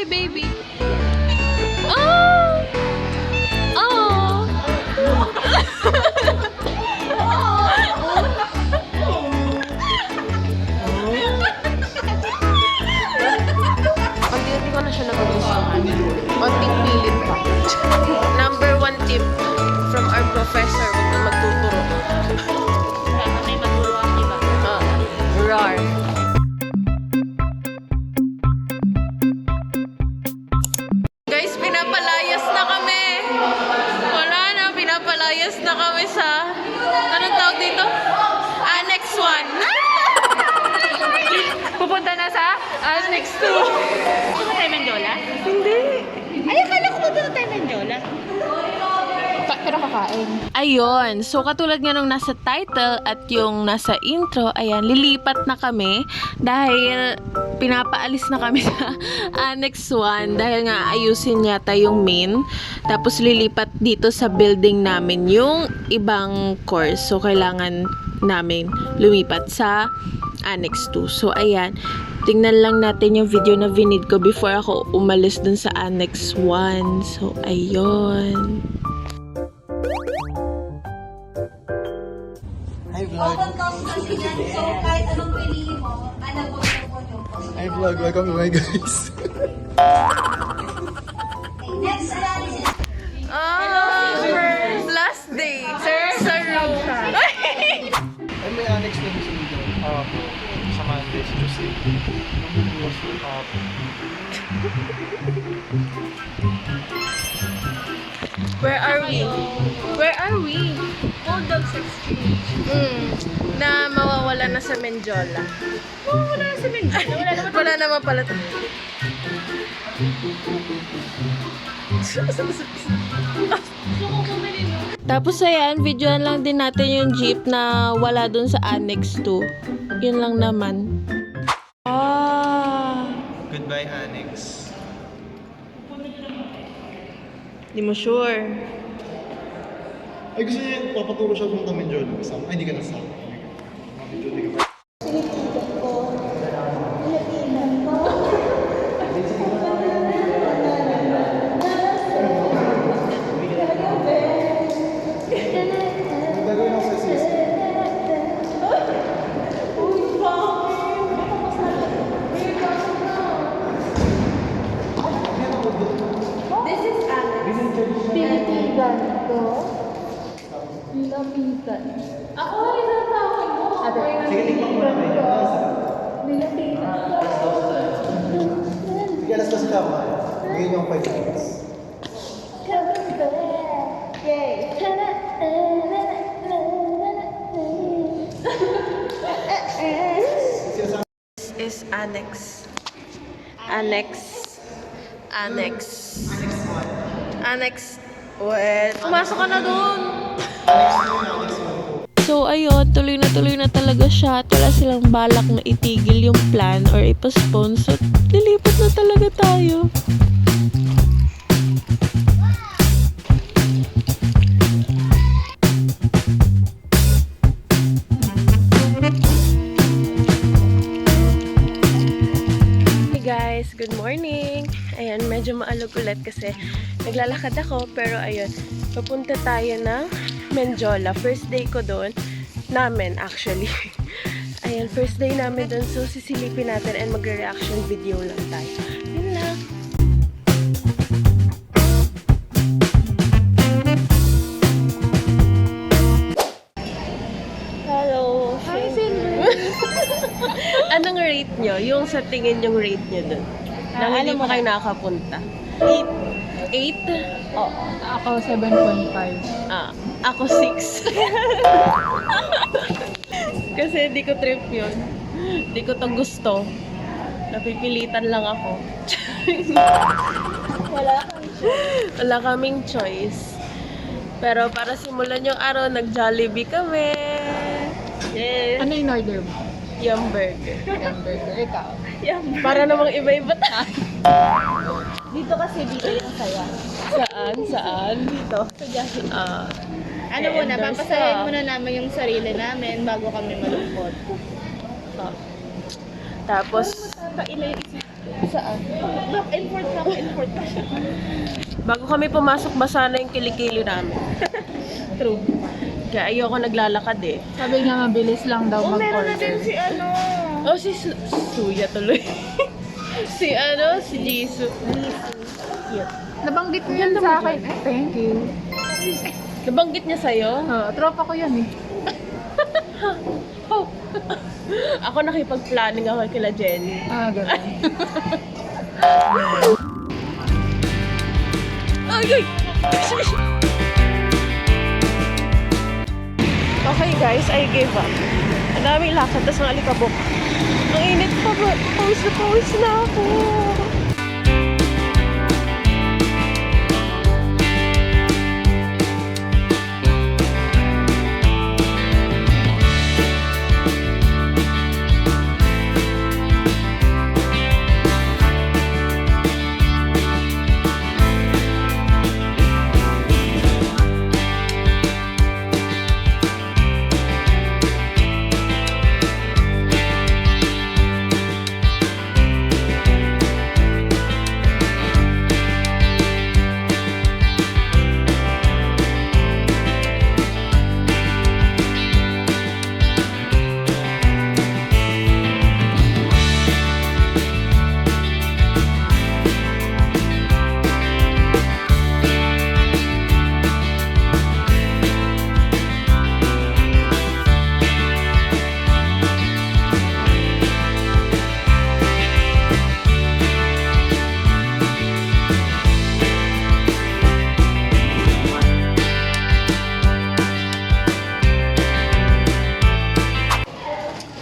Hi, baby. Oh! Oh! Unti-unti ko na siya nagugustuhan. Unting pilit pa. Number 1 tip from our professor, huwag na magtuturo. Kaya may magturo ang iba. Rar. Guys, pinapalayas na kami. Wala na, pinapalayas na kami sa, anong tawag dito? Annex 1. Pupunta na sa Annex 2. Gusto mo tayo Menjola? Hindi. Ay, akala ko pupunta tayo Menjola. Pero kakain. Ayun. So, katulad nga nung nasa title at yung nasa intro, ayan, lilipat na kami dahil pinapaalis na kami sa Annex 1 dahil nga ayusin yata yung main. Tapos, lilipat dito sa building namin yung ibang course. So, kailangan namin lumipat sa Annex 2. So, ayan. Tingnan lang natin yung video na vinid ko before ako umalis dun sa Annex 1. So, ayun. Hi vlog. So, kahit anong piliin mo, alam mo yung Hi vlog. Welcome to my guys. next analysis. Last day. Sa room. Ay, may annex na gusto dito. Sa Monday, sa Tuesday. Where are we? Where are we? Bulldogs Exchange. Na mawawala na sa Menjola. Wala na sa Menjola. Wala naman. Wala naman pala. Gusto ko bumili no? Tapos ayan, videoan lang din natin yung jeep na wala dun sa Annex 2. Yun lang naman. Goodbye, annex. Di mo sure. Ay, gusto niya, papaturo siya kung kami John. Ay, hindi ka nasama. Hindi ka ba? Gagawin ako sa sis. Pinitigan ko. Nilapitan. Ako na rin ang tawag mo. Sige, tingnan ko na kayo. Nilapitan. Sige, alas kasi tama. Bigyan niyo ang 5 minutes. This is Annex. Annex. Annex. Annex. Wait. Pumasok ka na dun. So, ayun. Tuloy na talaga siya. At wala silang balak na itigil yung plan or ipostpone. So, lilipat na talaga tayo. Guys, good morning. Ayan, medyo maalog ulit kasi naglalakad ako pero ayun, papunta tayo ng Menjola. First day ko doon, namin actually. Ayan, first day namin doon, so sisilipin natin and magre-reaction video lang tayo. Yun lang. Hello. Hi, Silver. Anong rate nyo? Yung sa tingin yung rate nyo dun? Na hindi ano pa kayo nakakapunta. 8? 8? Oh, ako 7.5. Ako 6. Kasi di ko trip yun. Di ko to gusto. Napipilitan lang ako. Wala kaming choice. Pero para simulan yung araw, nag-Jollibee kami. Yes. Ano yung order mo? Yumburger. Hamburger. Ikaw. Para namang iba-iba tayo. Dito kasi dito yung saya. Saan? Dito. Sa Jollibee. Ano Eh, muna, endorse papasayahin ka. muna namin yung sarili namin bago kami malungkot. Tapos, Kaila yung isa. Saan? Back and forth pa siya. Bago kami pumasok, basa na yung kilikili namin. True. Kaya ayoko naglalakad eh. Sabi niya mabilis lang daw Oh, meron na din mag-order. si ano. Oh, si Suya tuloy. si Jisoo. Nabanggit mo yan sa akin. Thank you. Nabanggit niya sa'yo? Tropa ko yan eh. Oh. Ako nakipag-planning ako kila Jenny. Ganun. Ay! Okay guys, I gave up. Ang daming lakad, tapos ang alikabok. Ang init pa ba? Pawis na ako.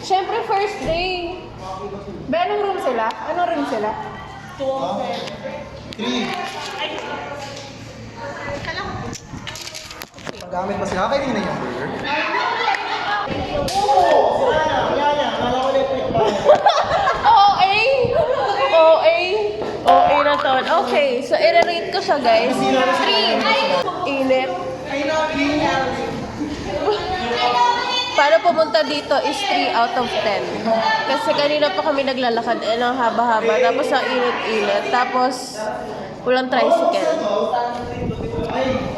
Siyempre, first day. Ba, anong room sila? Anong room sila? 3. Gamit pa sila. Kaya na yung burger. OA! OA na to. Okay, so i-rate ko siya guys. 3. Init. Paano pumunta dito is 3 out of 10. Kasi kanina pa kami naglalakad ng haba-haba. Tapos ang init-init. Tapos walang tricycle.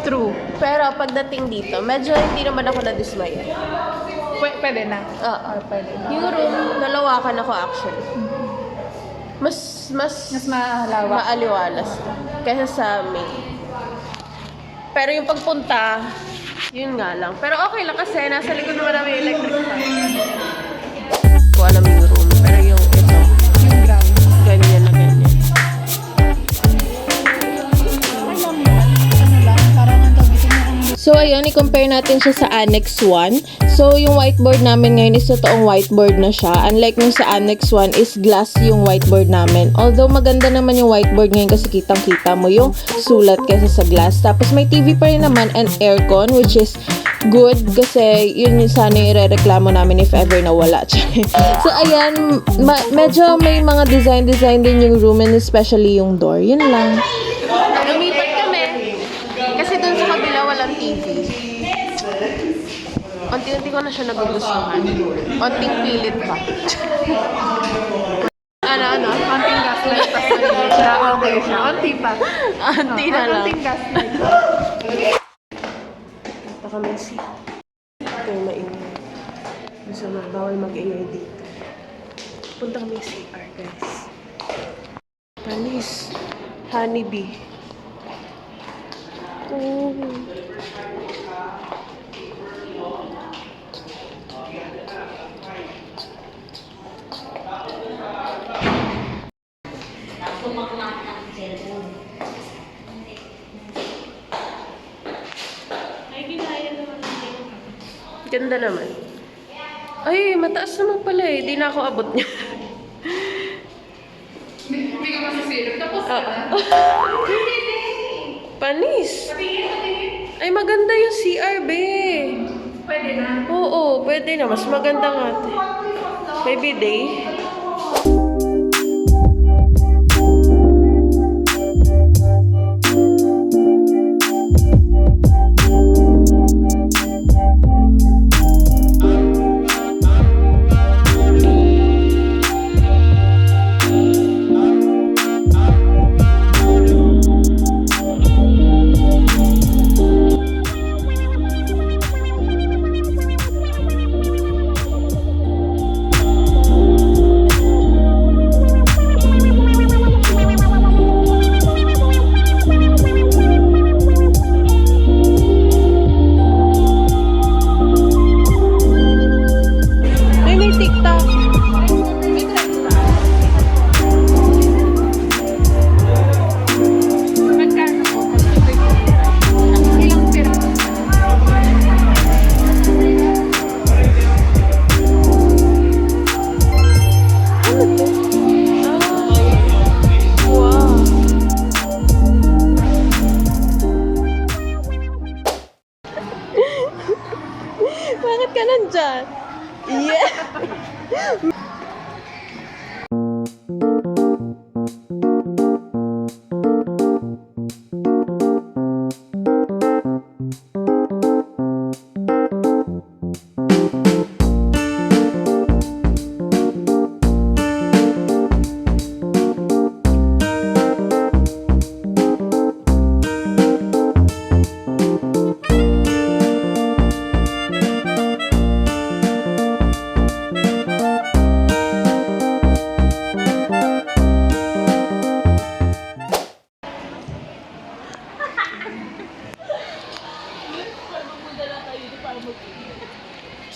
True. Pero pagdating dito, medyo hindi naman ako nadismaya. Pwede na. Oo. Pwede na. Yung room, nalawakan ako actually. Mas Mas malawak. maaliwalas kaysa sa amin. Pero yung pagpunta, yun nga lang. Pero okay lang kasi nasa likod naman namin yung electric fan. Ko alam yung room. Pero yung ito, Yung ground. ganyan na ganyan. Ay, lang naman. Ano lang, parang ang tawag ito na So ayun, i-compare natin siya sa Annex 1. So yung whiteboard namin ngayon is totoong whiteboard na siya. Unlike nung sa Annex 1 is glass yung whiteboard namin. Although maganda naman yung whiteboard ngayon kasi kitang-kita mo yung sulat kaysa sa glass. Tapos may TV pa rin naman and aircon which is good kasi yun yung sana yung irereklamo namin if ever nawala. So ayan, medyo may mga design din yung room and especially yung door. Yun lang. Lumipat kami. Kasi dun sa kabila walang TV. Unti-unti ko na siya nagugustuhan. Unting pilit pa. Ano? konting gaslight pa sa sarili siya. Okay siya. Konti pa. Unti na lang. Konting gaslight. Punta kami si... Ito yung maingay. Gusto na, bawal mag-ingay dito. Punta kami si CR, guys. Panis. Honeybee. Oh. Ganda naman. Ay, mataas naman pala eh. Di na ako abot niya. Hindi ka masisilip. Tapos Panis. Ay, maganda yung CR, be. pwede na. Oo, pwede na. Mas maganda nga. May bidet.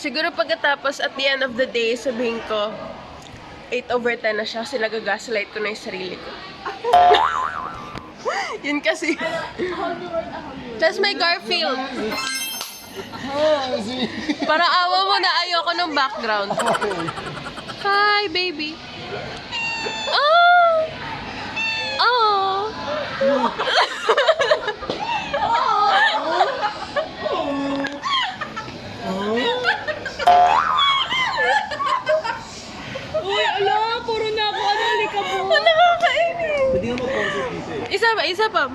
Siguro pagkatapos at the end of the day, sabihin ko, 8/10 na siya kasi nagagaslight ko na yung sarili ko. Yun kasi. Tapos may Garfield. Para awa mo na ayoko ng background. Hi, baby. Oh! Oh! Uy, ala, puro na ako. Ano, halika mo. Nakakainis. Pwede nga mag-concert dito eh. Isa pa.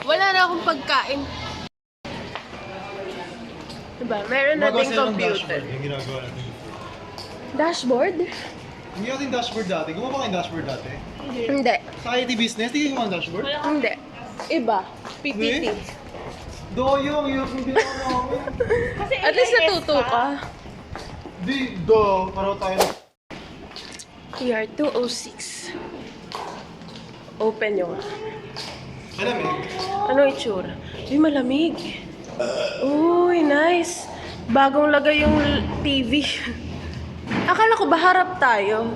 Wala na akong pagkain. Diba? Meron na ding computer. Yung ginagawa natin. Dashboard? Hindi natin dashboard dati. Gumawa ba kayong dashboard dati? Hindi. Sa IT business, hindi kayo gumawa ng dashboard? Hindi. Iba. PPT. Yung yung ginawa namin. At least natuto ka. Paraw tayo. PR 206. Open yung. Malamig. Ano itsura? Uy, malamig. Uy, nice. Bagong lagay yung TV. Akala ko ba harap tayo?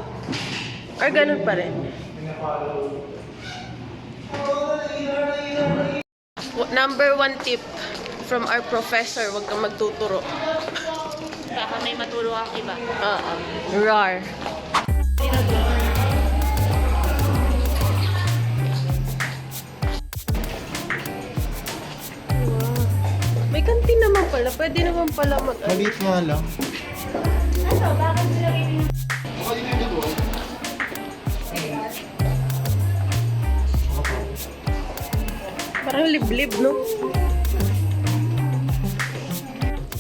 Or ganun pa rin? Number 1 tip from our professor, huwag kang magtuturo. Baka may matulong ang iba. Rar. May kantin naman pala. Pwede naman pala mag... Maliit nga lang. Baka dito yung dalawa. Parang liblib, no?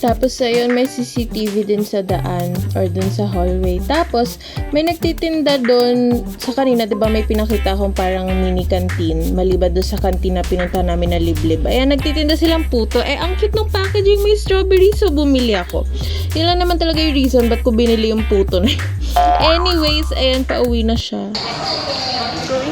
Tapos ayun, may CCTV din sa daan or dun sa hallway. Tapos, may nagtitinda dun sa kanina, di ba may pinakita akong parang mini canteen. Maliban dun sa canteen na pinunta namin na liblib. Ayan, nagtitinda silang puto. Ang cute ng packaging, may strawberry, so bumili ako. Yun lang naman talaga yung reason ba't ko binili yung puto na yun. Anyways, ayan, pauwi na siya. Going